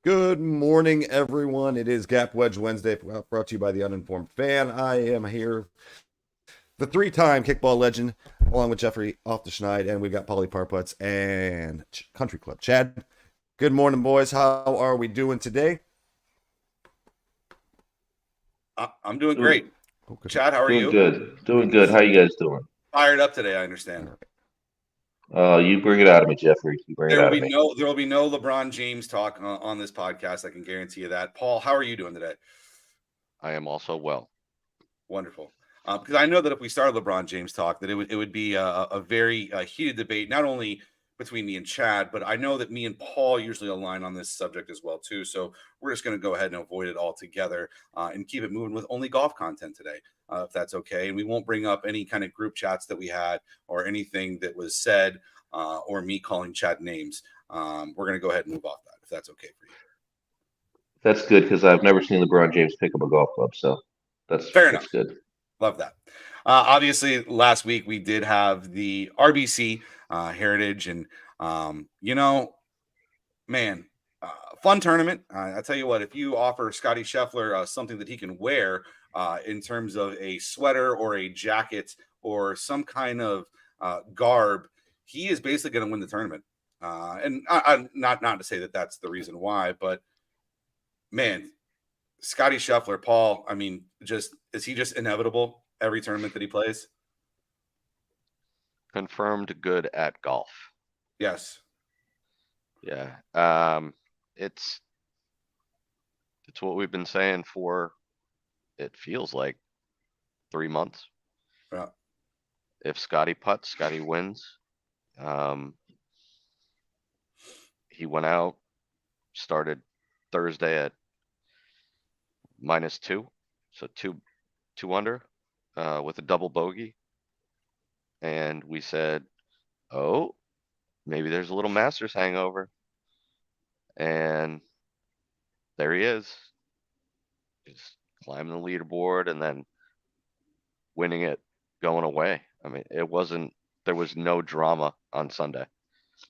Good morning, everyone. It is Gap Wedge Wednesday, brought to you by the Uninformed Fan. I am here, the three-time kickball legend, along with Jeffrey off the Schneid, and we've got Polly Parputz and Country Club Chad. Good morning, boys. How are we doing today? I'm doing Doing great. Oh, good. Chad, how are doing you? good. Doing Good to good. see How you. you guys doing? Fired up today, I All understand. right. You bring it out of me, Jeffrey. You bring it There will out of be me. no LeBron James talk on this podcast. I can guarantee you that. Paul, how are you doing today? I am also well. Wonderful. Because I know that if we started LeBron James talk, that it would be a very heated debate, not only between me and Chad, but I know that me and Paul usually align on this subject as well too. So we're just going to go ahead and avoid it altogether and keep it moving with only golf content today, if that's okay. And we won't bring up any kind of group chats that we had or anything that was said or me calling Chad names. We're going to go ahead and move off that if that's okay for you. That's good because I've never seen LeBron James pick up a golf club, so that's Fair that's enough. good. Love that. Obviously, last week we did have the RBC Heritage, and man, fun tournament. I tell you what, if you offer Scottie Scheffler something that he can wear in terms of a sweater or a jacket or some kind of garb, he is basically going to win the tournament. Not to say that that's the reason why, but man, Scottie Scheffler, Paul. I mean, just is he just inevitable every tournament that he plays? Confirmed good at golf. Yes. Yeah. It's it's what we've been saying for it feels like 3 months. Yeah. If Scotty putts, Scotty wins. Um, he went out, started Thursday at -2, so two under, with a double bogey, and we said, "Oh, maybe there's a little Masters hangover," and there he is, just climbing the leaderboard and then winning it going away. I mean, it wasn't, there was no drama on Sunday.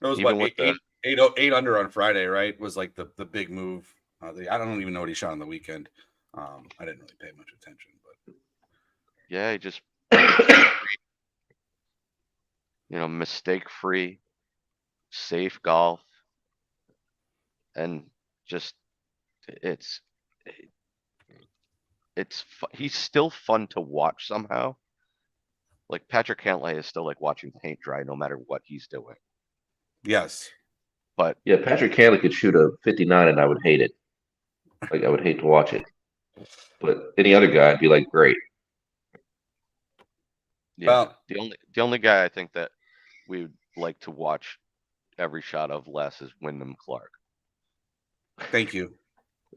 It was Even what with the, eight under on Friday, right? Was like the big move. I don't even know what he shot on the weekend. I didn't really pay much attention, but yeah, he just mistake free, mistake free, safe golf, and just it's he's still fun to watch somehow. Like Patrick Cantlay is still like watching paint dry no matter what he's doing. yes, But Yeah, Patrick Cantlay could shoot a 59 and I would hate it. Like I would hate to watch it. But any other guy, I'd be like, great. yeah, well, the only guy I think that we would like to watch every shot of less is Wyndham Clark. thank you,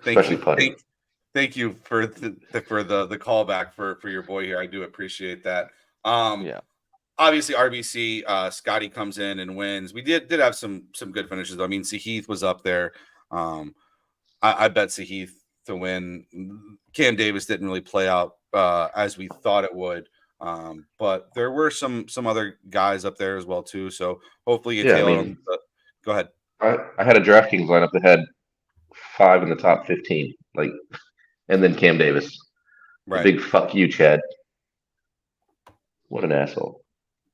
thank Especially you, putting. thank you for the callback for your boy here. I do appreciate that. Um, Yeah, Obviously RBC, Scotty comes in and wins. We did have some good finishes. I mean, Sahith was up there. Um, I bet Sahith to win. Cam Davis didn't really play out as we thought it would, but there were some other guys up there as well too. So hopefully you Yeah, I tail them. mean, Go ahead. I had a DraftKings lineup that had five in the top 15, like, and then Cam Davis. The Right. big fuck you, Chad. What an asshole.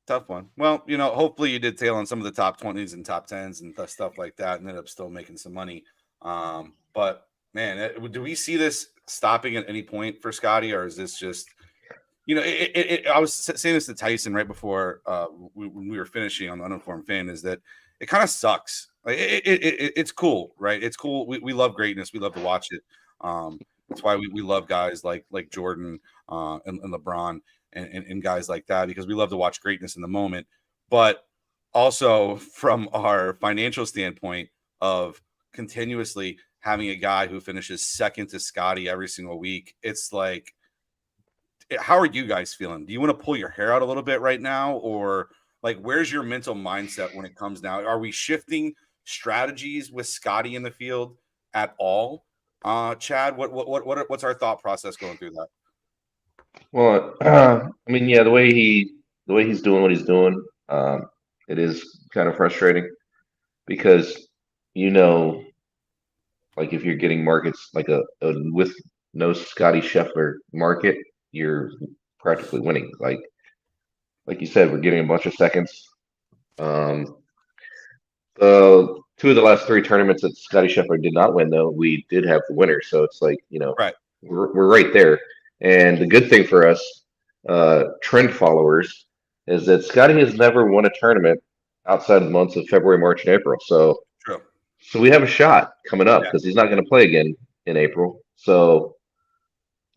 Tough one. Well, hopefully you did tail on some of the top 20s and top 10s and stuff like that and ended up still making some money. But man, do we see this stopping at any point for Scotty, or is this just, I was saying this to Tyson right before when we were finishing on the Uninformed Fan, is that it kind of sucks. Like it's cool, right? It's cool. We love greatness. We love to watch it. That's why we love guys like Jordan and LeBron and guys like that, because we love to watch greatness in the moment. But also from our financial standpoint of continuously having a guy who finishes second to Scotty every single week, it's like, how are you guys feeling? Do you want to pull your hair out a little bit right now, or like where's your mental mindset when it comes now? Are we shifting strategies with Scotty in the field at all? Chad, what's our thought process going through that? Well, I mean, yeah, the way he's doing what he's doing, it is kind of frustrating because you know, Like if you're getting markets like a with no Scotty Scheffler market, you're practically winning. Like you said, we're getting a bunch of seconds. Um, two of the last three tournaments that Scotty Scheffler did not win, though, we did have the winner. So it's like, Right. we're right there. And the good thing for us, trend followers, is that Scotty has never won a tournament outside of the months of February, March, and April. True. So we have a shot coming up Yeah. because he's not going to play again in April. So,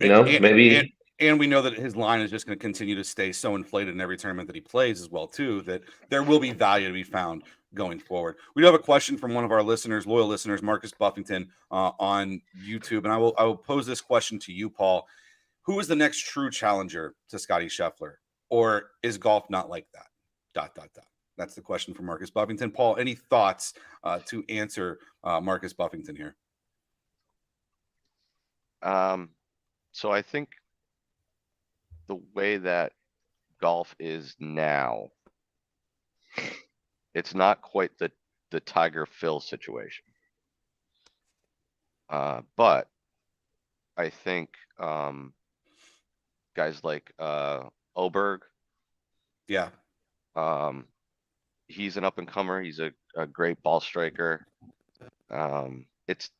And, maybe. and we know that his line is just going to continue to stay so inflated in every tournament that he plays as well, too, that there will be value to be found going forward. We do have a question from one of our listeners, loyal listeners, Marcus Buffington, on YouTube. And I will pose this question to you, Paul. Who is the next true challenger to Scottie Scheffler? Or is golf not like that? ... That's the question from Marcus Buffington. Paul, any thoughts to answer Marcus Buffington here? So I think the way that golf is now, it's not quite the Tiger Phil situation. But I think guys like Oberg, Yeah. he's an up and comer. He's a great ball striker. It's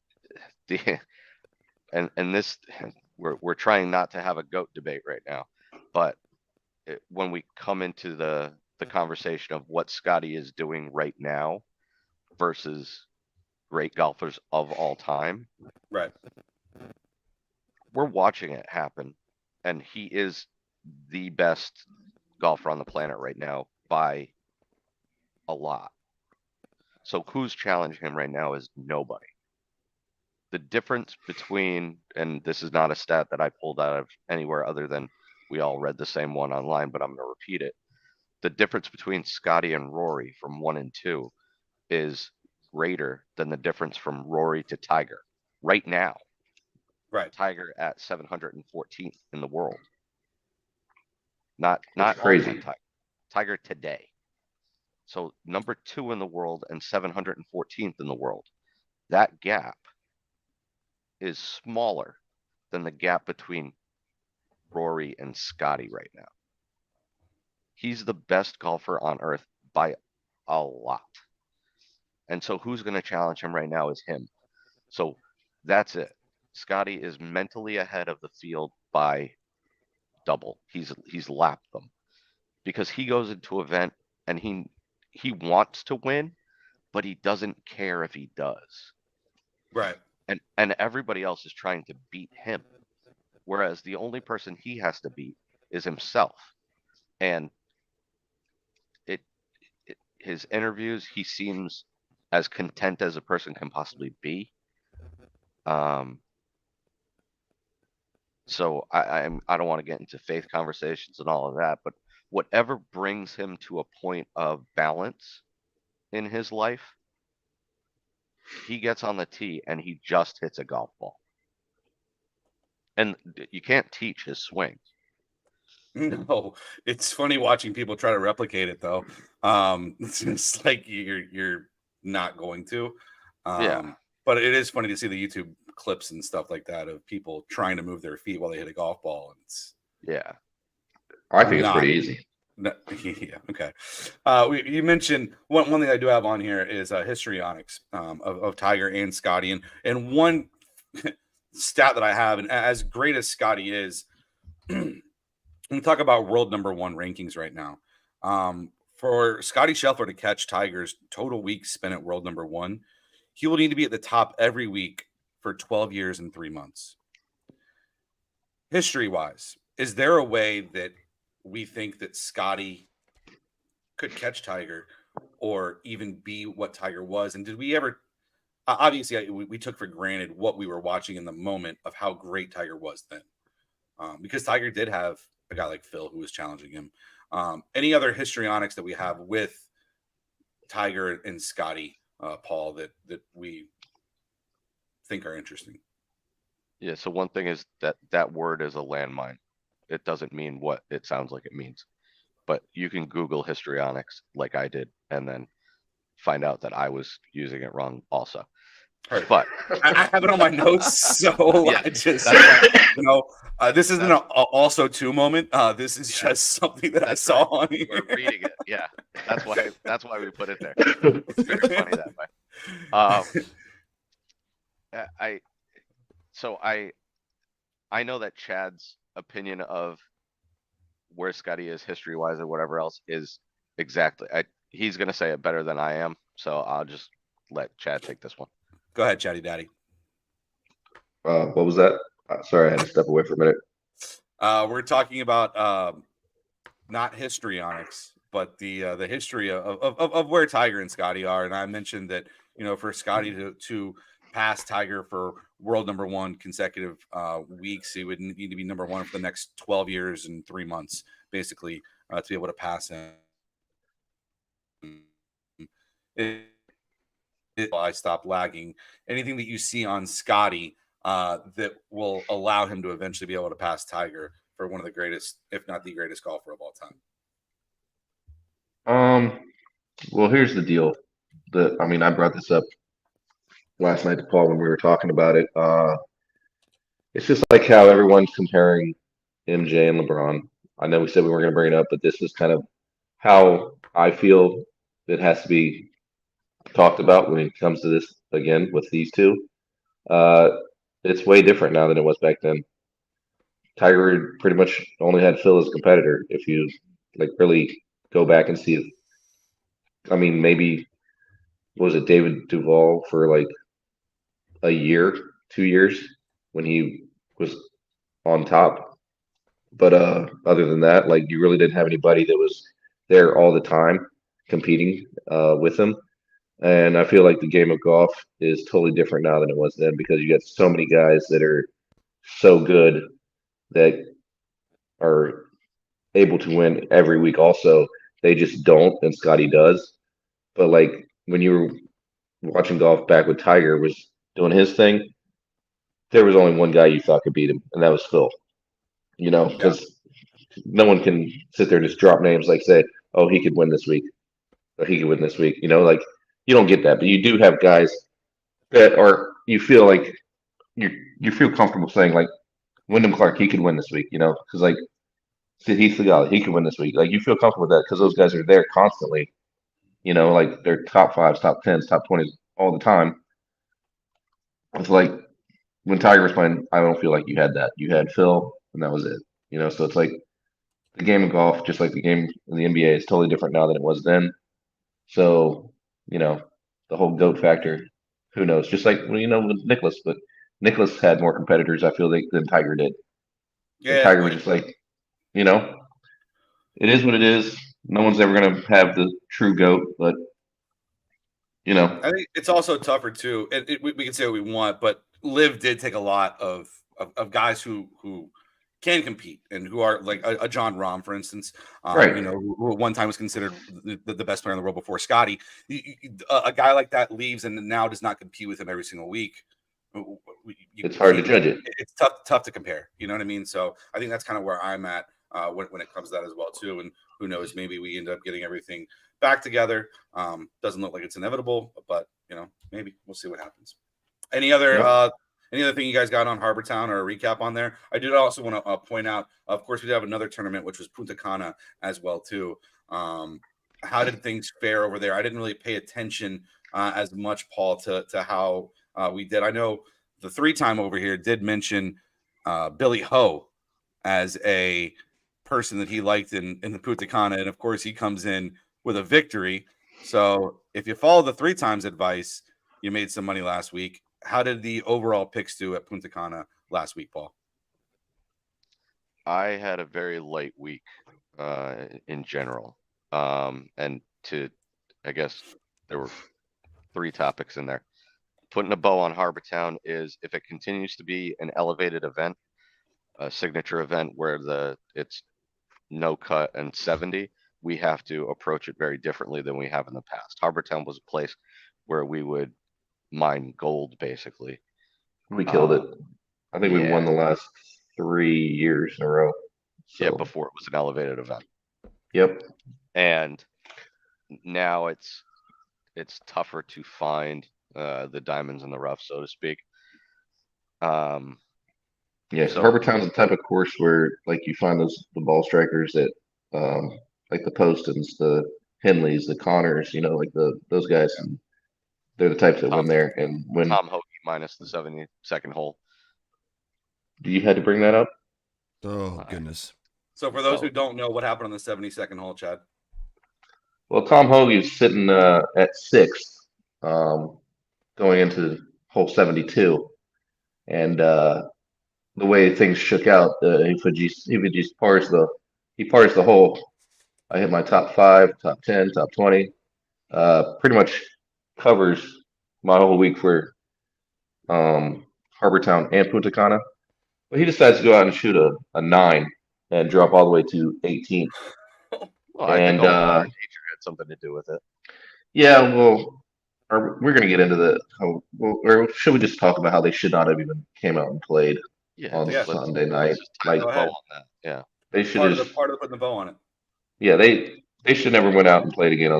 the and this we're trying not to have a GOAT debate right now, but when we come into the conversation of what Scottie is doing right now versus great golfers of all time, Right. we're watching it happen, and he is the best golfer on the planet right now by a lot. So who's challenging him right now is nobody. The difference between, and this is not a stat that I pulled out of anywhere other than we all read the same one online, but I'm going to repeat it. The difference between Scottie and Rory from 1 and 2 is greater than the difference from Rory to Tiger right now. Right. Tiger at 714th in the world. Not crazy. Tiger. Tiger today. So number 2 in the world and 714th in the world. That gap is smaller than the gap between Rory and Scottie right now. He's the best golfer on earth by a lot. And so who's going to challenge him right now is him. So that's it. Scottie is mentally ahead of the field by double. He's lapped them because he goes into an event and he wants to win, but he doesn't care if he does. Right. And everybody else is trying to beat him. Whereas the only person he has to beat is himself. And his interviews, he seems as content as a person can possibly be. So I don't want to get into faith conversations and all of that, but whatever brings him to a point of balance in his life, he gets on the tee and he just hits a golf ball. And you can't teach his swing. No, it's funny watching people try to replicate it though. It's just like you're not going to. Yeah. But it is funny to see the YouTube clips and stuff like that of people trying to move their feet while they hit a golf ball. And it's I think it's pretty easy. No, yeah. Okay. You mentioned one thing I do have on here is histrionics of Tiger and Scottie, and one stat that I have, and as great as Scottie is, when we talk about world number 1 rankings right now, for Scottie Scheffler to catch Tiger's total weeks spent at world number 1, he will need to be at the top every week for 12 years and 3 months. History-wise, is there a way that we think that Scottie could catch Tiger or even be what Tiger was? And did we ever, obviously we took for granted what we were watching in the moment of how great Tiger was then. Because Tiger did have a guy like Phil who was challenging him. Any other histrionics that we have with Tiger and Scottie, Paul, that we think are interesting? Yeah. So one thing is that word is a landmine. It doesn't mean what it sounds like it means, but you can Google histrionics like I did and then find out that I was using it wrong also. Heard. But I have it on my notes, so Yeah, I just, that's this isn't That's- a also two moment. This is just something that I that's saw right. on here. We're reading it. Yeah, that's why we put it there. It's very funny that way. Um, I so I know that Chad's opinion of where Scottie is history wise or whatever else is exactly. He's gonna say it better than I am, so I'll just let Chad take this one. Go ahead, Chatty Daddy. What was that? Sorry, I had to step away for a minute. We're talking about not histrionics, but the history of where Tiger and Scottie are. And I mentioned that for Scottie to pass Tiger for world number one consecutive weeks, he would need to be number one for the next 12 years and 3 months, basically, to be able to pass him. I stop lagging. Anything that you see on Scottie that will allow him to eventually be able to pass Tiger for one of the greatest, if not the greatest golfer of all time? Well, here's the deal. I brought this up last night to Paul when we were talking about it. It's just like how everyone's comparing MJ and LeBron. I know we said we weren't going to bring it up, but this is kind of how I feel it has to be talked about when it comes to this again with these two. Uh, it's way different now than it was back then. Tiger pretty much only had Phil as a competitor. If you really go back and see it, maybe what was it David Duval for like a year, 2 years when he was on top. But other than that, you really didn't have anybody that was there all the time competing with him. And I feel like the game of golf is totally different now than it was then because you got so many guys that are so good that are able to win every week. Also, they just don't, and Scotty does. But when you were watching golf back with Tiger was doing his thing, there was only one guy you thought could beat him, and that was Phil. Because no one can sit there and just drop names say, "Oh, he could win this week," or "He could win this week." You don't get that, but you do have guys that are you feel like you feel comfortable saying Wyndham Clark, he could win this week. Because Sid Heath Legal, he could win this week. You feel comfortable with that because those guys are there constantly. They're top fives, top tens, top 20s all the time. It's when Tiger was playing, I don't feel like you had that. You had Phil, and that was it. So it's the game of golf, just like the game in the NBA, is totally different now than it was then. So, the whole GOAT factor, who knows? Just like with Nicholas, but Nicholas had more competitors, I feel like, than Tiger did. And Yeah, Tiger was just it is what it is. No one's ever gonna have the true GOAT, but I think it's also tougher too. We can say what we want, but Liv did take a lot of guys who can compete and who are like a John Rahm, for instance, right. who at one time was considered the best player in the world before Scottie. A guy like that leaves and now does not compete with him every single week. It's hard to judge it. It's tough to compare. You know what I mean? So I think that's kind of where I'm at when it comes to that as well too. And who knows, maybe we end up getting everything back together. Doesn't look like it's inevitable, but maybe we'll see what happens. Any other thing you guys got on Harbour Town or a recap on there? I did also want to point out, of course, we did have another tournament, which was Punta Cana as well too. How did things fare over there? I didn't really pay attention as much, Paul, to how we did. I know the 3-time over here did mention Billy Ho as a person that he liked in the Punta Cana, and of course he comes in with a victory. So if you follow the 3 times advice, you made some money last week. How did the overall picks do at Punta Cana last week, Paul? I had a very light week in general. And I guess there were 3 topics in there. Putting a bow on Harbour Town is if it continues to be an elevated event, a signature event where it's no cut and 70, we have to approach it very differently than we have in the past. Harbour Town was a place where we would mine gold, basically. We killed it. I think we won the last 3 years in a row. So. Yeah, before it was an elevated event. Yep. And now it's tougher to find the diamonds in the rough, so to speak. Yeah, so So Harbour Town's the type of course where like you find the ball strikers that like the Postons, the Henleys, the Connors, like those guys, and they're the types that Tom, win there. And when Tom Hoagie minus the 72nd hole. you had to bring that up? Oh goodness. So for those who don't know, what happened on the 72nd hole, Chad? Well, Tom Hoagie's sitting at sixth, going into hole 72, and the way things shook out, he pars the hole. I hit my top 5, top 10, top 20. Pretty much covers my whole week for Harbour Town and Punta Cana. But he decides to go out and shoot a 9 and drop all the way to 18. Well, I think And all nature had something to do with it. yeah, well, we're going to get into or should we just talk about how they should not have even came out and played on Yeah. Sunday night? Let's just tie Like the bow on that. Yeah. they should Part of just, putting the bow on it. yeah, they should never went out and played again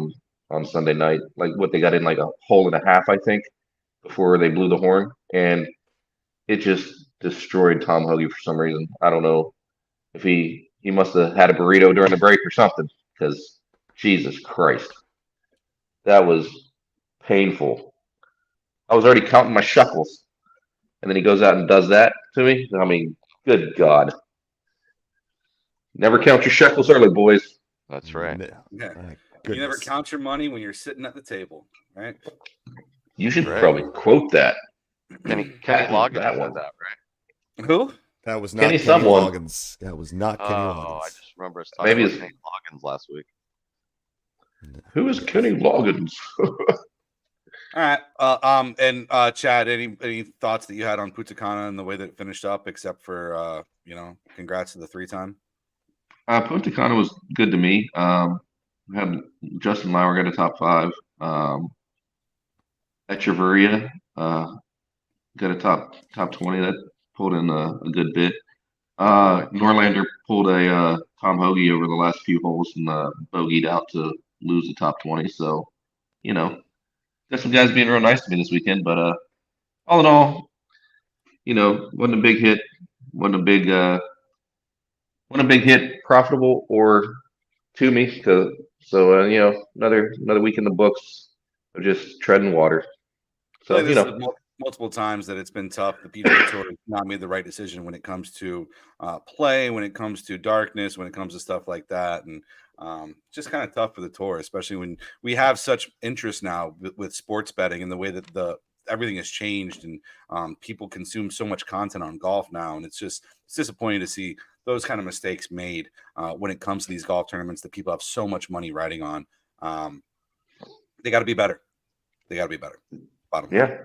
on Sunday night. Like what they got in like a hole and a half, I think, before they blew the horn, and it just destroyed Tom Hoagie for some reason. I don't know if he must have had a burrito during the break or something, because Jesus Christ, that was painful. I was already counting my shuffles, and then he goes out and does that to me. I mean, good God. Never count your shekels early, boys. That's right. Yeah. My You never goodness. count your money when you're sitting at the table, right? You should Right. probably quote that. Kenny That Loggins that said one. that, right? Who? That was not Kenny Kenny someone. Loggins. That was not Kenny Oh, Loggins. I just remember us talking Maybe about it's- Kenny Loggins last week. Who is Kenny Loggins? All right. And Chad, any thoughts that you had on Punta Cana and the way that it finished up, except for congrats to the 3-time? Punta Cana was good to me. We had Justin Lauer got a top 5. Echeverria got a top 20. That pulled in a good bit. Norlander pulled a Tom Hoagie over the last few holes and bogeyed out to lose the top 20. So, got some guys being real nice to me this weekend. But all in all, wasn't a big hit, wasn't a big hit profitable or to me. So another week in the books of just treading water. So This is multiple times that it's been tough. The PGA Tour has not made the right decision when it comes to play, when it comes to darkness, when it comes to stuff like that, and just kind of tough for the tour, especially when we have such interest now with sports betting and the way that everything has changed, and people consume so much content on golf now, and it's disappointing to see those kind of mistakes made when it comes to these golf tournaments that people have so much money riding on. They got to be better. They got to be better. Bottom line.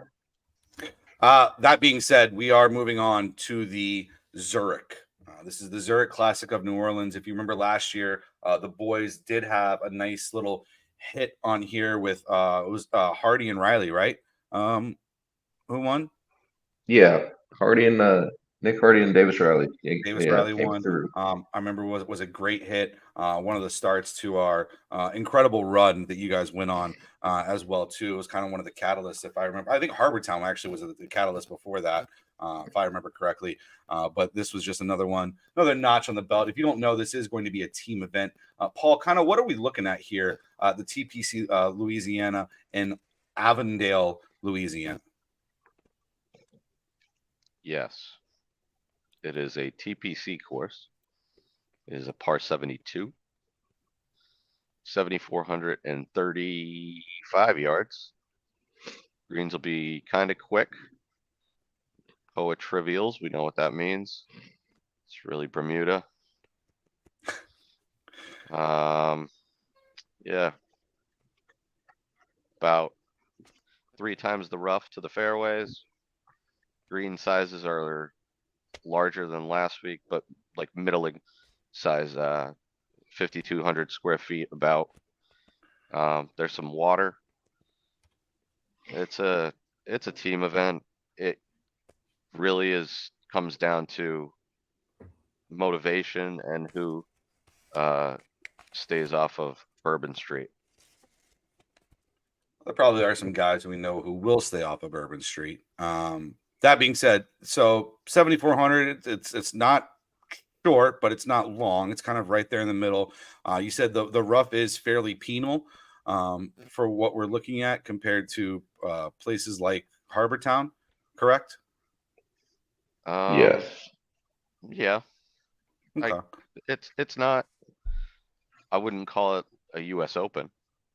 Yeah. That being said, we are moving on to the Zurich. This is the Zurich Classic of New Orleans. If you remember last year, the boys did have a nice little hit on here with it was Hardy and Riley, right? Who won? Yeah, Nick Hardy and Davis Riley. Riley came won. through. I remember was a great hit. One of the starts to our incredible run that you guys went on as well too. It was kind of one of the catalysts, if I remember. I think Harbour Town actually was the catalyst before that, if I remember correctly. But this was just another notch on the belt. If you don't know, this is going to be a team event. Paul, kind of what are we looking at here? The TPC Louisiana and Avondale, Louisiana. Yes. It is a TPC course. It is a par 72. 7,435 yards. Greens will be kind of quick. POA trivials, we know what that means. It's really Bermuda. Yeah. About 3 times the rough to the fairways. Green sizes are larger than last week, but like middling size, 5,200 square feet about. There's some water. It's a team event. It really comes down to motivation and who stays off of Bourbon Street. there probably are some guys who we know who will stay off of Bourbon Street. That being said, so 7,400, it's not short, but it's not long. It's kind of right there in the middle. You said the rough is fairly penal for what we're looking at compared to places like Harbour Town, correct? Yes. Yeah. Okay. It's not. I wouldn't call it a U.S. Open.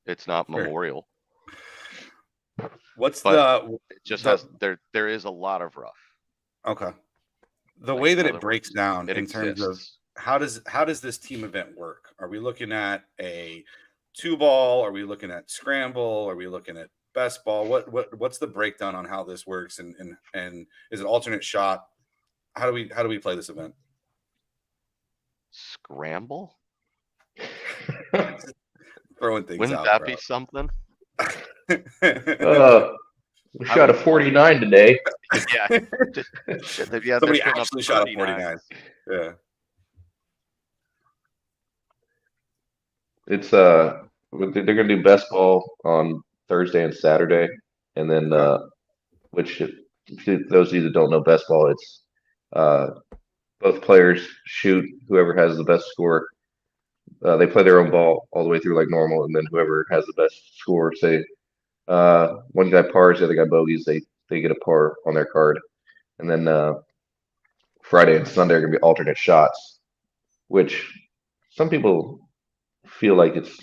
It's not Sure. Memorial. What's But the It just the- has there is a lot of rough. okay? The Like, way in that other it breaks words, down it in terms of exists. how does this team event work? Are we looking at a 2-ball? Are we looking at scramble? Are we looking at best ball? What's the breakdown on how this works? And is it alternate shot? How do we play this event? Scramble? Throwing things Wouldn't out, that bro. be something? We shot a 49 today. Yeah. Yeah, they're Somebody putting up actually shot a 49. 39s. Yeah. It's they're gonna do best ball on Thursday and Saturday, and then which if those of you that don't know best ball, it's both players shoot whoever has the best score. They play their own ball all the way through like normal, and then whoever has the best score, say one guy pars, the other guy bogeys, they get a par on their card, and then Friday and Sunday are gonna be alternate shots, which some people feel like it's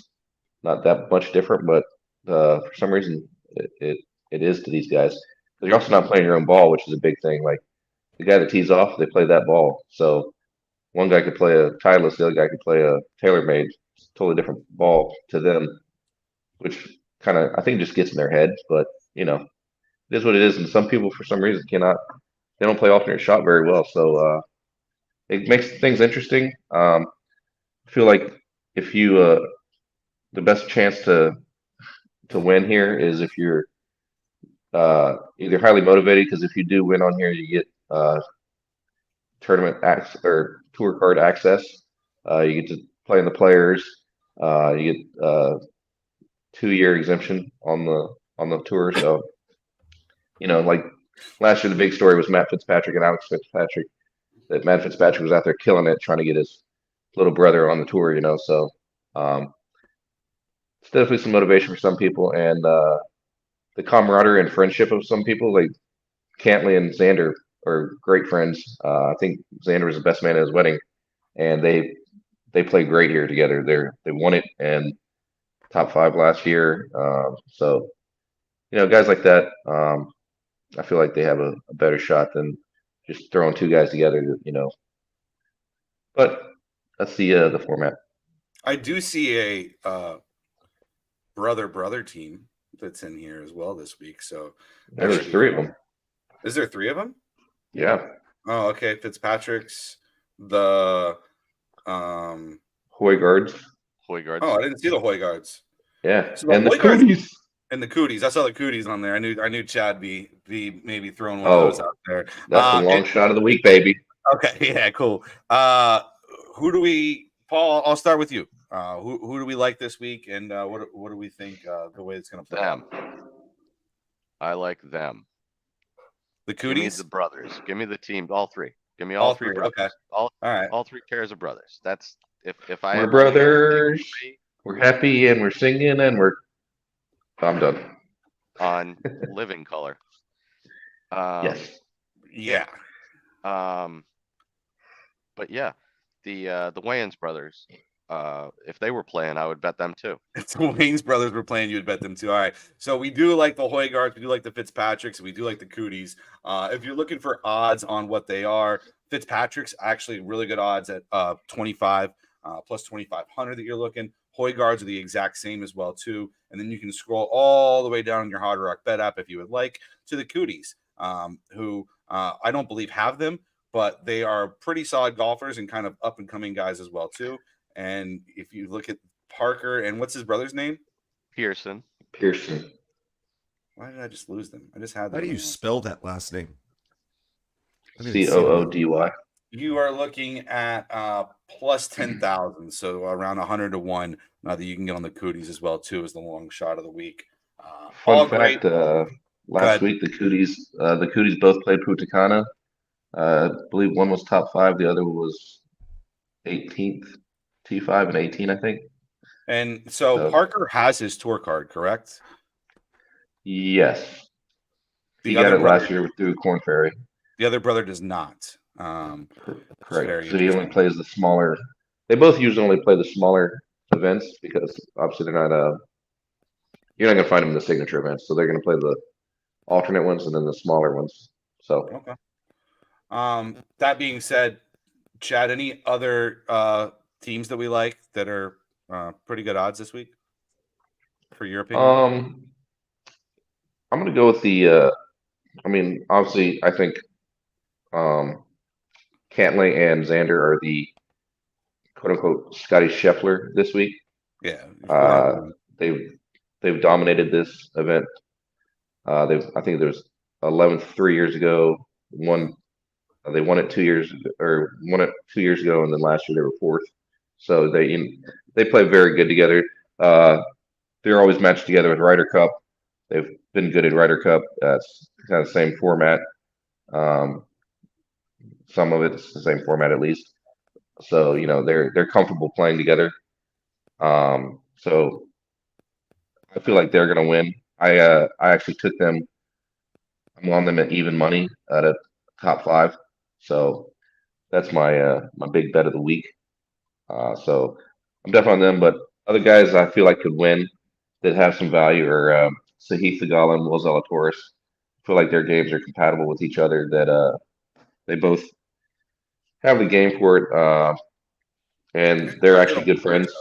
not that much different, but for some reason it is to these guys. But you're also not playing your own ball, which is a big thing. Like the guy that tees off, they play that ball. So one guy could play a Titleist, the other guy could play a TaylorMade, totally different ball to them, which kind of I think just gets in their heads. But you know, it is what it is. And some people, for some reason, cannot. They don't play alternate shot very well, so it makes things interesting. I feel like if you the best chance to win here is if you're either highly motivated, because if you do win on here, you get tournament access or tour card access. You get to play in the players. You get 2-year exemption on the tour. So you know, like last year, the big story was Matt Fitzpatrick and Alex Fitzpatrick. That Matt Fitzpatrick was out there killing it, trying to get his little brother on the tour. You know, so it's definitely some motivation for some people, and the camaraderie and friendship of some people. Like Cantley and Xander are great friends. I think Xander was the best man at his wedding, and they played great here together. They won it and top 5 last year. So you know, guys like that, I feel like they have a better shot than just throwing 2 guys together. You know, but that's the format. I do see a brother team that's in here as well this week. So There's 3 of them. Is there 3 of them? Yeah. Oh, okay. Fitzpatrick's the Hoygaards. Hoygaards. Oh, I didn't see the Hoygaards. Yeah. So and the Hoygaards- Cooties. And the Cooties. I saw the Cooties on there. I knew Chad be maybe throwing one Oh, of those out there. That's the long shot of the week, baby. Okay, yeah, cool. Who do we, Paul? I'll start with you. Who do we like this week, and what do we think the way it's going to play? Them. I like them. The Give me Cooties. the brothers. Give me the team. All 3. Give me All all 3 three, brothers. okay. All right. All 3 pairs of brothers. That's if I We're ever brothers. We're happy and we're singing and I'm done. on Living Color. Yes. Yeah. But yeah, the Wayans brothers. If they were playing, I would bet them too. If the Wayne's brothers were playing, you'd bet them too. All right. So we do like the Hoygaards, we do like the Fitzpatricks, and we do like the Cooties. If you're looking for odds on what they are, Fitzpatrick's actually really good odds at 25 plus 2,500 that you're looking. Hoygaards are the exact same as well too. And then you can scroll all the way down in your Hard Rock Bet app if you would like to the Cooties, who I don't believe have them, but they are pretty solid golfers and kind of up and coming guys as well too. And if you look at Parker and what's his brother's name? Pearson. Why did I just lose them? I just had them. How do you spell that last name? Coody. You are looking at plus 10,000, so around 100 to 1 that you can get on the Cooties as well too as the long shot of the week. All Fun great. fact: last ahead. week the Cooties both played Punta. I believe one was top 5, the other was 18th, T5 and 18, I think. And so So Parker has his tour card, correct? yes, he The got other it last brother, year through Corn Ferry. the other brother does not. It's Correct. very So he only interesting. plays the smaller. They both usually only play the smaller events because obviously they're not. You're not gonna find them in the signature events, so they're gonna play the alternate ones and then the smaller ones. So Okay. That being said, Chad, any other teams that we like that are pretty good odds this week, for your opinion? I'm gonna go with the. I mean, obviously, I think um, Cantley and Xander are the quote unquote Scottie Scheffler this week. Yeah, Uh, they've they've dominated this event. I think there was 11th 3 years ago. One they won it 2 years or won it 2 years ago, and then last year they were fourth. So they play very good together. Uh, they're always matched together with Ryder Cup. They've been good at Ryder Cup. It's kind of the same format. Um, some of it's the same format at least. So they're comfortable playing together. So I feel like they're gonna win. I actually took them. I'm on them at even money at a top 5. So that's my big bet of the week. So I'm definitely on them, but other guys I feel like could win that have some value are Sahith Theegala and Will Zalatoris. I feel like their games are compatible with each other. That they both have the game for it, and they're Are actually good friends.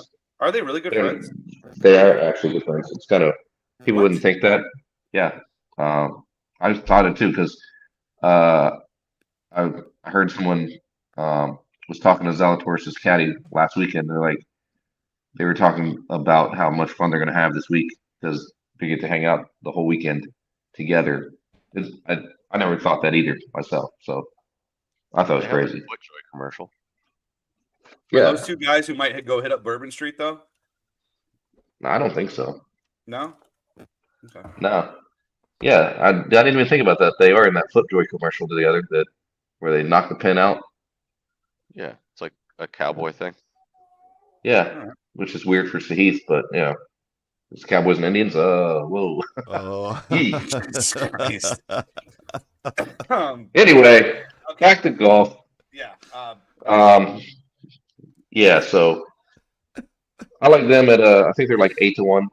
Are they really good They're, friends? they are actually good friends. It's kind of people What? wouldn't think that. Yeah, I thought it too because uh, I heard someone was talking to Zalatoris' caddy last weekend. They were talking about how much fun they're going to have this week because they get to hang out the whole weekend together. I never thought that either myself, so I thought it was They have a crazy. FootJoy commercial. Are Yeah, those two guys who might go hit up Bourbon Street though? no, I don't think so. No. Okay. No, yeah, I didn't even think about that. They are in that FootJoy commercial together that where they knock the pin out. Yeah, it's like a cowboy thing. Yeah, All right. which is weird for Sahith, but it's Cowboys and Indians. Whoa. Oh. Yee. Jesus Christ. Anyway, Okay. back to golf. Yeah. Yeah, so I like them at I think they're like 8-1,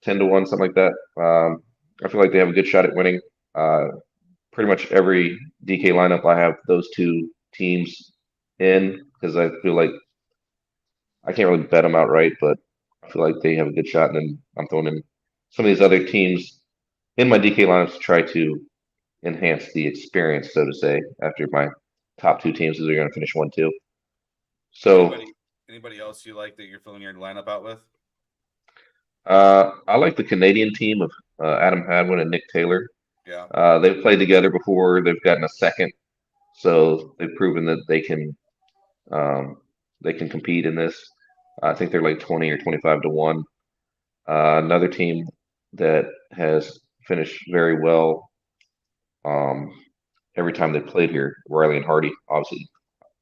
10-1, something like that. I feel like they have a good shot at winning. Pretty much every DK lineup I have those two teams in because I feel like I can't really bet them outright, but I feel like they have a good shot. And then I'm throwing in some of these other teams in my DK lineups to try to enhance the experience, so to say, after my top 2 teams are going to finish 1-2. So Anybody else you like that you're filling your lineup out with? I like the Canadian team of Adam Hadwin and Nick Taylor. Yeah. They've played together before. They've gotten a second, so they've proven that they can compete in this. I think they're like 20 or 25-1. Another team that has finished very well every time they played here, Riley and Hardy, obviously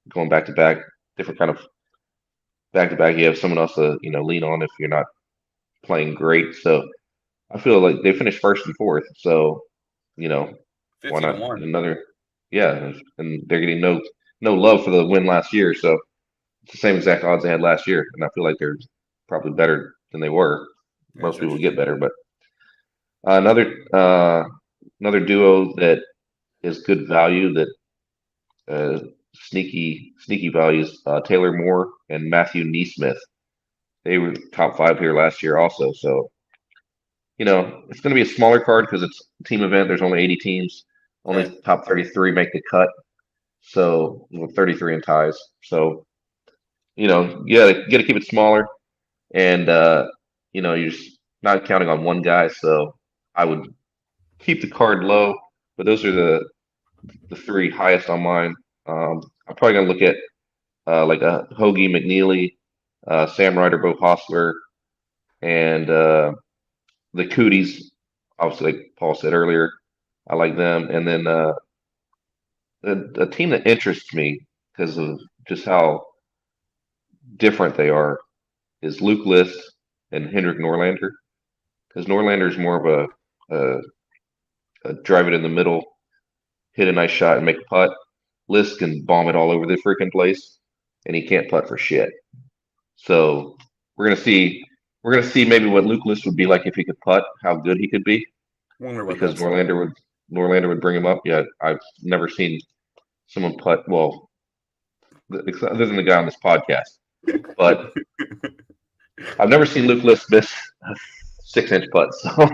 going back to back, different kind of back to back. You have someone else to lean on if you're not playing great. So I feel like they finished first and fourth. So why 50 to not 1. another? Yeah, and they're getting no love for the win last year. So it's the same exact odds they had last year, and I feel like they're probably better than they were. Yeah, Most people interesting. get better, but another duo that is good value that sneaky values. Taylor Moore and Matthew Neesmith. They were top 5 here last year also. So it's going to be a smaller card because it's a team event. There's only 80 teams. Only Right. top 33 make the cut. So 33 in ties. So you got to keep it smaller, and you're just not counting on one guy. So I would keep the card low. But those are the 3 highest on mine. I'm probably gonna look at like a Hoagie McNeely, Sam Ryder, Bo Hostler, and the Cooties obviously, like Paul said earlier, I like them. And then a team that interests me because of just how different they are is Luke List and Hendrik Norlander. Because Norlander is more of a drive it in the middle, hit a nice shot, and make a putt. List can bomb it all over the freaking place, and he can't putt for shit. So we're gonna see. We're gonna see maybe what Luke List would be like if he could putt, how good he could be, Wonder what because that's like. Norlander would bring him up. Yeah, I've never seen someone putt well, other than the guy on this podcast, but I've never seen Luke List miss a 6-inch putt. So,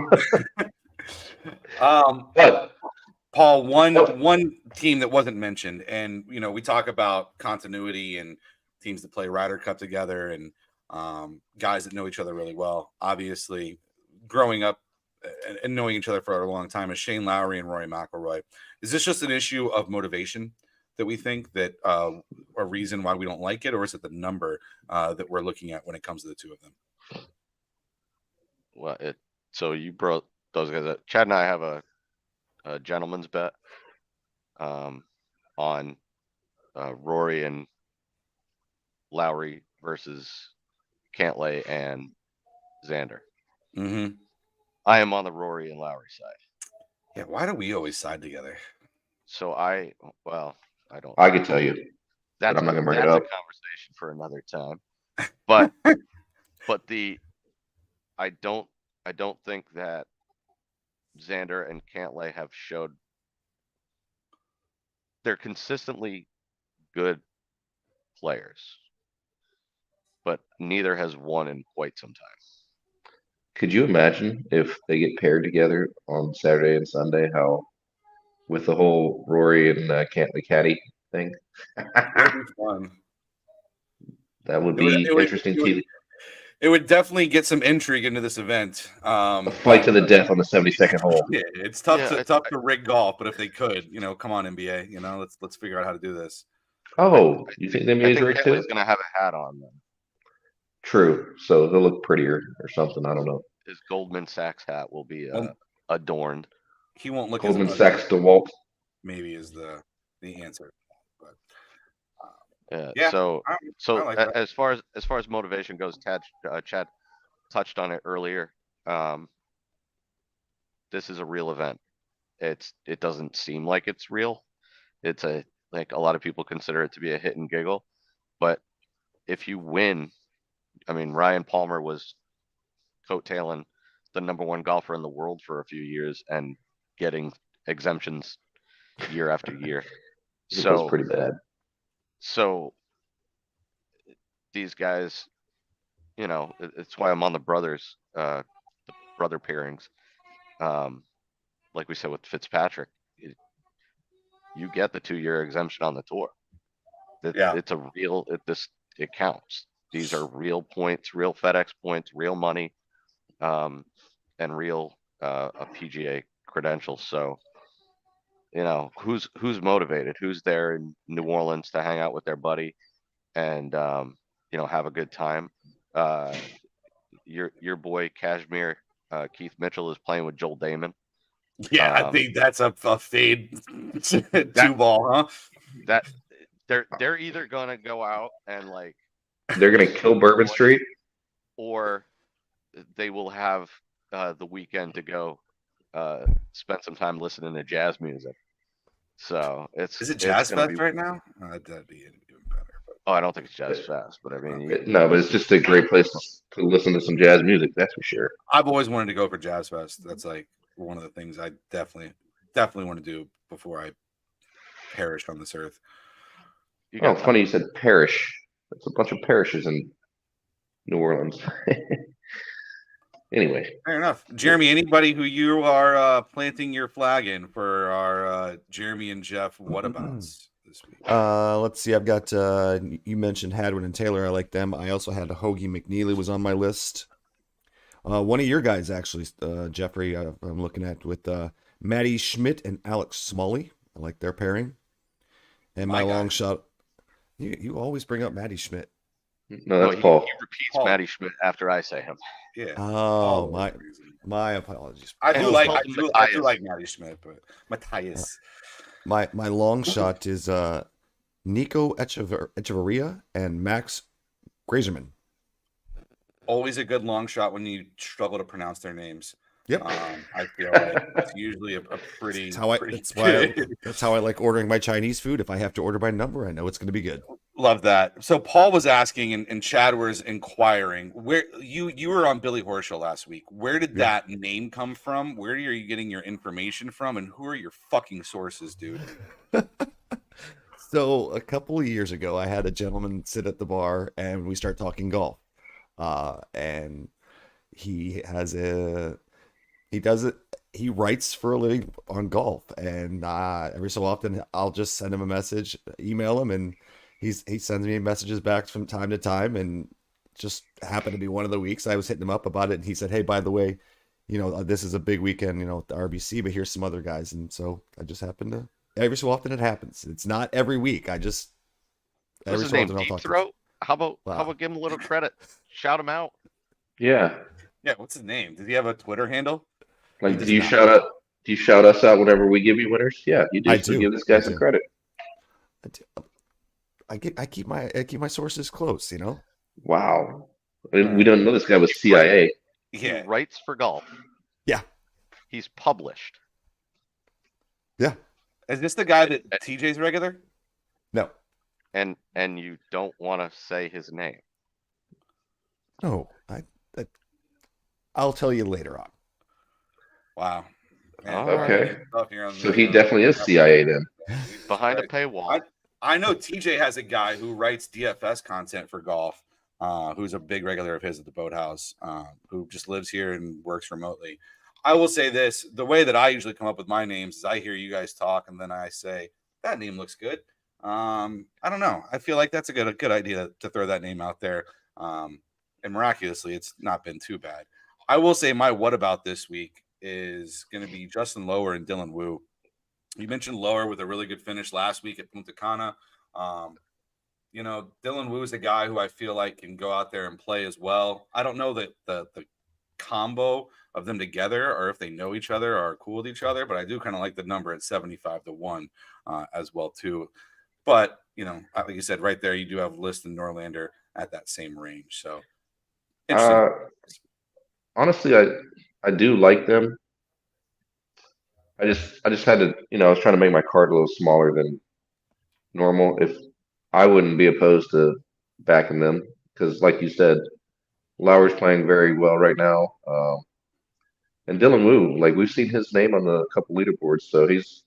but Paul, oh, one team that wasn't mentioned, and we talk about continuity and teams that play Ryder Cup together, and guys that know each other really well. Obviously, growing up and knowing each other for a long time is Shane Lowry and Rory McIlroy. Is this just an issue of motivation that we think that a reason why we don't like it, or is it the number that we're looking at when it comes to the two of them? Well, so you brought those guys up. Chad and I have a gentleman's bet on Rory and Lowry versus Cantlay and Xander. Mm-hmm. I am on the Rory and Lowry side. Yeah, why do we always side together? So I don't. I could tell you, That's but I'm not gonna bring that's it a up. conversation for another time. But I don't think that Xander and Cantlay have showed they're consistently good players, but neither has won in quite some time. Could you imagine if they get paired together on Saturday and Sunday? How with the whole Rory and Cantley Caddy thing? That'd be fun. That would It would, be it would, interesting. it would, it would definitely get some intrigue into this event. A fight to the death on the 72nd hole. Yeah, it's tough Yeah, tough to rig golf, but if they could, come on NBA, let's figure out how to do this. Oh, you think the I NBA's think rigged too? Cantlay's gonna have a hat on then. True. So he'll look prettier or something. I don't know. His Goldman Sachs hat will be Well, adorned. he won't look Goldman as Sachs DeWalt. maybe is the answer. But Yeah. yeah, So I like that. as far as motivation goes, Chad touched on it earlier. This is a real event. It doesn't seem like it's real. It's like a lot of people consider it to be a hit and giggle, but if you win, I mean, Ryan Palmer was coattailing the #1 golfer in the world for a few years and getting exemptions year after year. It was pretty bad. So these guys, it's why I'm on the brothers, the brother pairings. Like we said with Fitzpatrick, you get the 2-year exemption on the tour. Yeah. It's a real, it counts. These are real points, real FedEx points, real money, and real a PGA credentials. So, who's motivated? Who's there in New Orleans to hang out with their buddy and have a good time? Your boy Kashmir, Keith Mitchell is playing with Joel Damon. Yeah, I think that's a fade 2-ball, huh? That they're either gonna go out and they're gonna kill Bourbon Street, or they will have the weekend to go spend some time listening to jazz music. So is it Jazz Fest right now? That'd be even better. But... Oh, I don't think it's Jazz Fest, but I mean, no, but it's just a great place to listen to some jazz music. That's for sure. I've always wanted to go for Jazz Fest. That's like one of the things I definitely want to do before I perish on this earth. Oh, funny you said parish. That's a bunch of parishes in New Orleans. Anyway, fair enough. Jeremy, anybody who you are planting your flag in for our Jeremy and Jeff whatabouts this week? Let's see. I've got you mentioned Hadwin and Taylor. I like them. I also had Hoagie McNeely was on my list. One of your guys actually, Jeffrey. I'm looking at with Maddie Schmidt and Alex Smalley. I like their pairing. And my long shot. You always bring up Maddie Schmidt. No, that's Paul. He repeats Maddie Schmidt after I say him. Yeah. Oh, Paul was crazy. my apologies. I And do he's like called I do Matthias. like Matty Schmidt, but Matthias. My long shot is Nico Echeverria and Max Grazerman. Always a good long shot when you struggle to pronounce their names. Yep. I feel like it's usually a pretty. That's how I like ordering my Chinese food. If I have to order by number, I know it's going to be good. Love that. So Paul was asking and Chad was inquiring where you were on Billy Horschel last week. Where did that name come from? Where are you getting your information from? And who are your fucking sources, dude? So a couple of years ago, I had a gentleman sit at the bar and we start talking golf. And he has he writes for a living on golf, and every so often I'll just send him a message, email him, and he sends me messages back from time to time. And just happened to be one of the weeks I was hitting him up about it, and he said, "Hey, by the way, this is a big weekend, at the RBC, but here's some other guys." And so I just happened to, every so often it happens. It's not every week. I just What's his name? Deep Throat? How about give him a little credit? Shout him out. Yeah. Yeah, what's his name? Does he have a Twitter handle? Like, do you shout us out whenever we give you winners? Yeah, you do. I So do. give this guy some credit. I keep my sources close, Wow. We don't know this guy was CIA. Yeah. He writes for golf. Yeah. He's published. Yeah. Is this the guy that TJ's regular? No. And you don't want to say his name. No. I'll tell you later on. Wow. Man, Okay. on So he definitely is CIA then. Behind a paywall. I know TJ has a guy who writes DFS content for golf, who's a big regular of his at the Boathouse, who just lives here and works remotely. I will say this, the way that I usually come up with my names is I hear you guys talk and then I say, that name looks good. I don't know. I feel like that's a good idea to throw that name out there. And miraculously, it's not been too bad. I will say my what about this week is going to be Justin Lower and Dylan Wu. You mentioned Lower with a really good finish last week at Punta Cana. Dylan Wu is a guy who I feel like can go out there and play as well. I don't know that the combo of them together or if they know each other or are cool with each other, but I do kind of like the number at 75-1 as well too. But, like you said, right there, you do have List and Norlander at that same range. So interesting. Honestly, I do like them. I just had to, I was trying to make my card a little smaller than normal. If I wouldn't be opposed to backing them because, like you said, Lauer's playing very well right now. And Dylan Wu, like we've seen his name on a couple leaderboards, so he's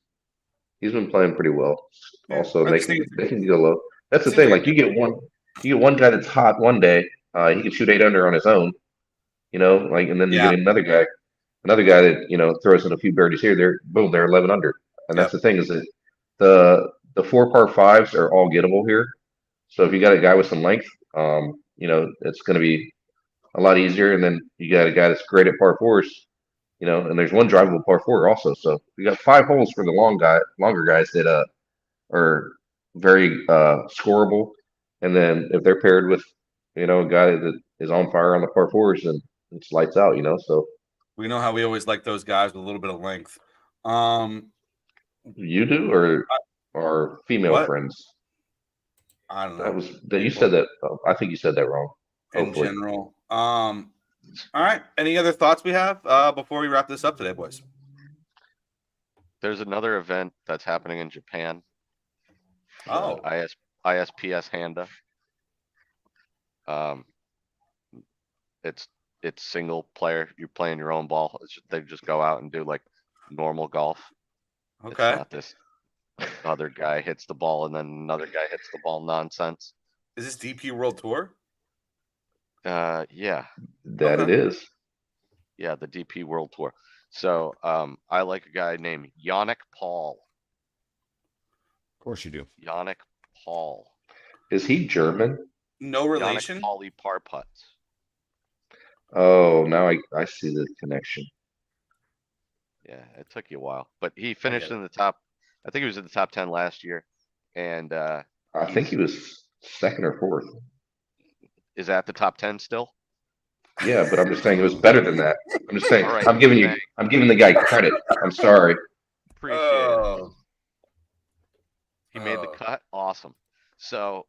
been playing pretty well. Yeah, Also, they can go low. That's the thing. Like you get one guy that's hot one day, he can shoot 8 under on his own, and then you get another guy that throws in a few birdies here. They're 11 under, and that's the thing is that the 4 par 5s are all gettable here. So if you got a guy with some length, it's going to be a lot easier. And then you got a guy that's great at par 4s, and there's one drivable par 4 also. So you got 5 holes for the longer guys that are very scoreable. And then if they're paired with a guy that is on fire on the par 4s, then it's lights out. So we know how we always like those guys with a little bit of length. You do or female friends? I don't know. You said that. I think you said that wrong. In general. All right. Any other thoughts we have before we wrap this up today, boys? There's another event that's happening in Japan. Oh. ISPS Handa. It's single player. You're playing your own ball. They just go out and do like normal golf. Okay. It's not this other guy hits the ball and then another guy hits the ball nonsense. Is this DP World Tour? Yeah. That it is. Yeah, the DP World Tour. So I like a guy named Yannick Paul. Of course you do. Yannick Paul. Is he German? No relation? Yannick Pauli par putts. Oh, now I see the connection. Yeah, it took you a while, but he finished in the top. I think he was in the top 10 last year, and I think he was second or fourth. Is at the top 10 still? Yeah, but I'm just saying it was better than that. I'm just saying. All right, I'm giving the guy credit. I'm sorry. appreciate it. Oh, He made the Oh. cut. Awesome. So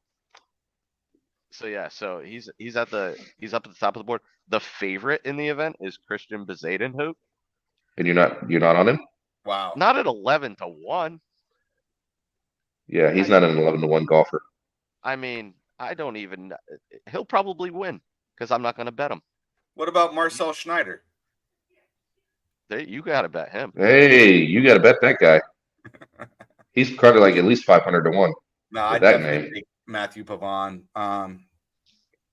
yeah, so he's up at the top of the board. The favorite in the event is Christian Bezadenhout. And you're not on him? Wow. Not at 11-1. Yeah, he's not an 11-1 golfer. I mean, I don't even. He'll probably win because I'm not going to bet him. What about Marcel Schneider? You got to bet him. Hey, you got to bet that guy. He's probably like at least 500-1. No, I that definitely name. think Matthew Pavon.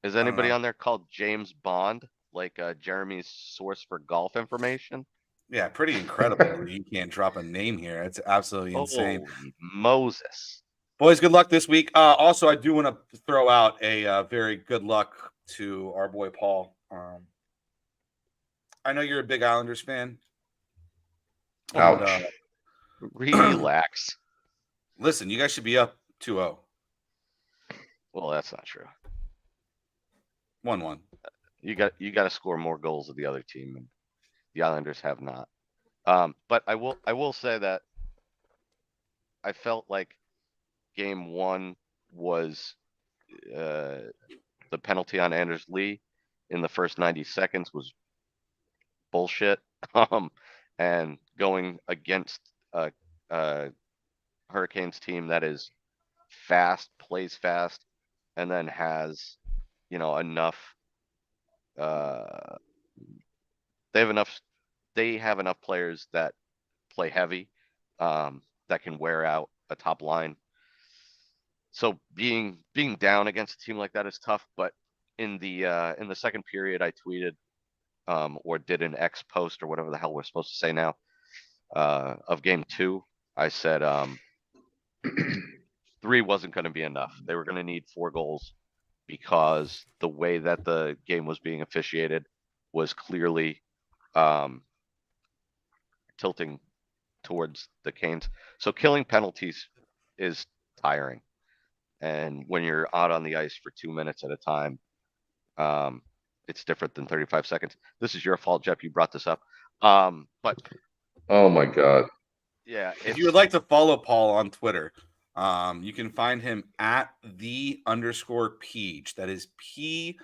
Is anybody know. on there called James Bond, like Jeremy's source for golf information? Yeah, pretty incredible. You can't drop a name here. It's absolutely insane. Holy Moses. Boys, good luck this week. Also, I do want to throw out a very good luck to our boy Paul. I know you're a big Islanders fan. Ouch. And, Relax. listen, you guys should be up 2-0. Well, that's not true. 1-1. You got to score more goals than the other team, and the Islanders have not. But I will say that I felt like game one was the penalty on Anders Lee in the first 90 seconds was bullshit. And going against a Hurricanes team that is fast, plays fast, and then has, enough. They have enough players that play heavy, that can wear out a top line. So being down against a team like that is tough. But in the second period, I tweeted or did an X post or whatever the hell we're supposed to say now of game two. I said 3 wasn't going to be enough. They were going to need 4 goals because the way that the game was being officiated was clearly tilting towards the Canes. So killing penalties is tiring. And when you're out on the ice for 2 minutes at a time, it's different than 35 seconds. This is your fault, Jeff. You brought this up. But Oh my God. Yeah. If you would like to follow Paul on Twitter, you can find him at _Peege. That is PEEG.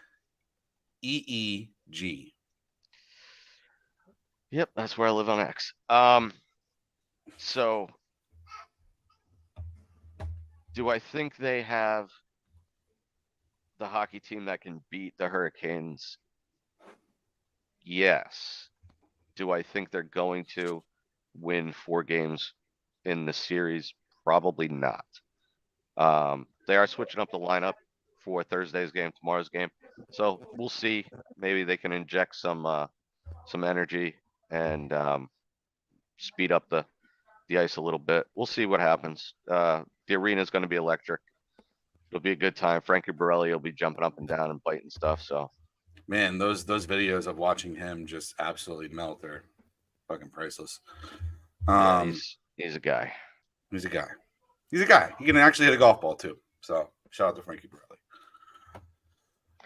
Yep, that's where I live on X. So do I think they have the hockey team that can beat the Hurricanes? Yes. Do I think they're going to win 4 games in the series? Probably not. They are switching up the lineup for Thursday's game, tomorrow's game. So we'll see. Maybe they can inject some energy and speed up the ice a little bit. We'll see what happens. The arena is going to be electric. It'll be a good time. Frankie Borelli will be jumping up and down and biting stuff. So, man, those videos of watching him just absolutely melt are fucking priceless. Yeah, he's a guy. He's a guy. He's a guy. He can actually hit a golf ball too. So shout out to Frankie Borelli.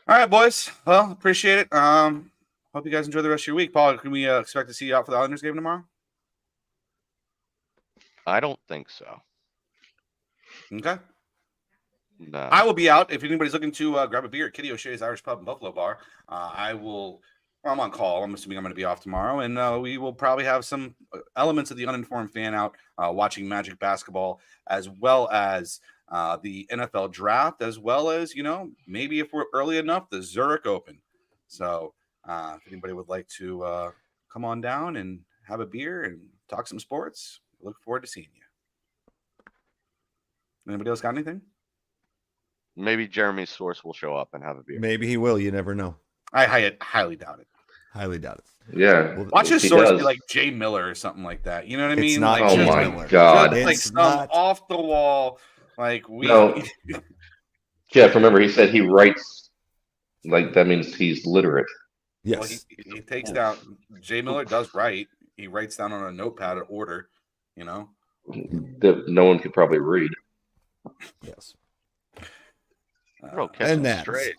All right, boys. Well, appreciate it. Hope you guys enjoy the rest of your week. Paul, can we expect to see you out for the Islanders game tomorrow? I don't think so. Okay. No. I will be out. If anybody's looking to grab a beer at Kitty O'Shea's Irish Pub and Buffalo Bar, I'm on call. I'm assuming I'm going to be off tomorrow, and we will probably have some elements of the uninformed fan out watching Magic basketball, as well as the NFL draft, as well as, maybe if we're early enough, the Zurich Open. So if anybody would like to come on down and have a beer and talk some sports, look forward to seeing you. Anybody else got anything? Maybe Jeremy's source will show up and have a beer. Maybe he will. You never know. I highly doubt it. Highly doubt it. Yeah. Well, Watch his He source does. be like Jay Miller or something like that. You know what I It's mean? not Like, Oh Jay just my Miller. God. just like It's some not. off the wall. Like we. No. Jeff, remember he said he writes, like that means he's literate. Well, Yes. he takes down. Jay Miller does write. He writes down on a notepad an order. That no one could probably read. Yes. Bro, catch And him that's straight.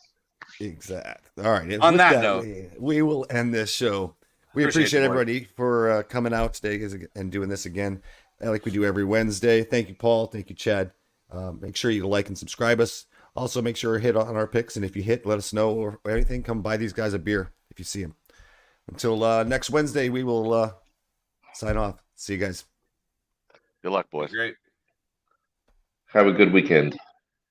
Exactly. All right. And On with that note, we will end this show. We Appreciate appreciate you, Mark. everybody for coming out today and doing this again, like we do every Wednesday. Thank you, Paul. Thank you, Chad. Make sure you like and subscribe us. Also, make sure you hit on our picks, and if you hit, let us know or anything. Come buy these guys a beer if you see them. Until next Wednesday, we will sign off. See you guys. Good luck, boys. Great. Have a good weekend.